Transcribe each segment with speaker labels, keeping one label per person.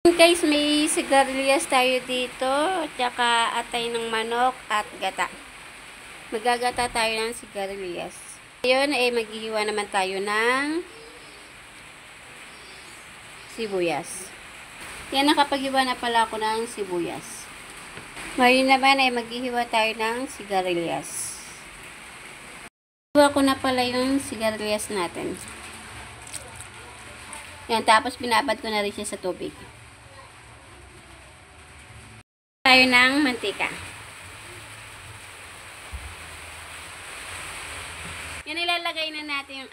Speaker 1: Guys, may sigarilyas tayo dito, tsaka atay ng manok at gata. Magagata tayo ng sigarilyas. Ngayon ay maghihiwa naman tayo ng sibuyas. Yan, nakapaghiwa na pala ako ng sibuyas. Ngayon naman ay maghihiwa tayo ng sigarilyas. Hiwa ko na pala yung sigarilyas natin. Yan, tapos binabad ko na rin siya sa tubig. Tayo ng mantika. Yan, ilalagay na natin yung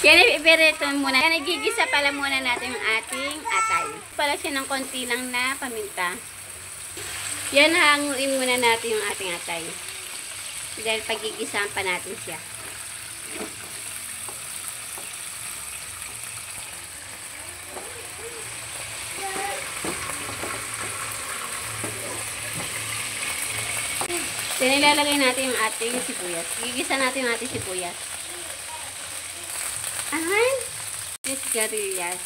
Speaker 1: yan, iberito muna. Yan, nagigisa pala muna natin yung ating atay. Pala siya ng konti lang na paminta. Yan, hanguin muna natin yung ating atay. Dahil pagigisahan pa natin siya. Then, ilalagay natin yung ating sibuyas. Gigisa natin yung ating sibuyas. Ayan. Yung sigarilyas.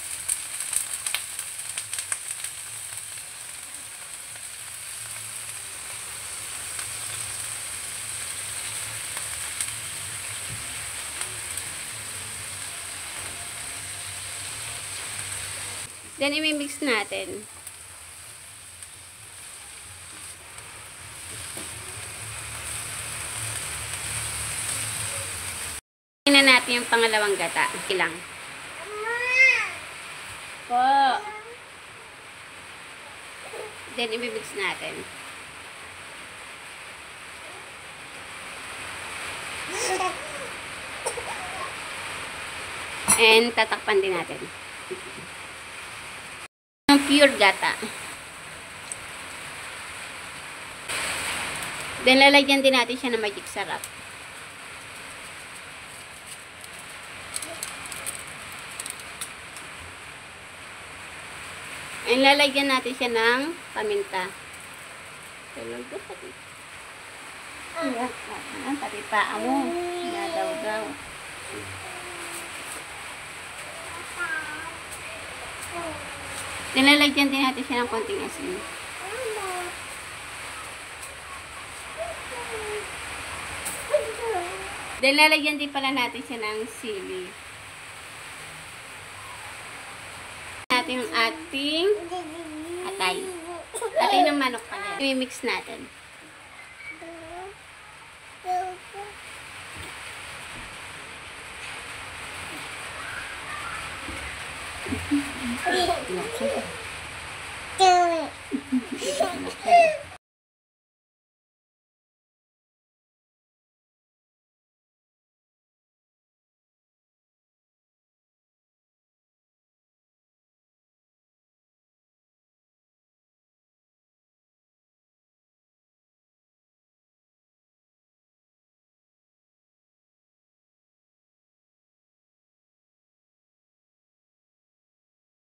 Speaker 1: Then, imimix natin. Tingnan natin yung pangalawang gata. Ilang. Po. Then, imimix natin. And, tatakpan din natin. Yung pure gata. Then, lalagyan din natin siya ng magic sarap. And lalagyan natin siya ng paminta. Pati paa mo. Nadaw-daw. Nilalagyan din natin siya ng konting asin. Then lalagyan din pala natin siya ng sili. Natin yung ating atay. Atay ng manok pala. I-mix natin.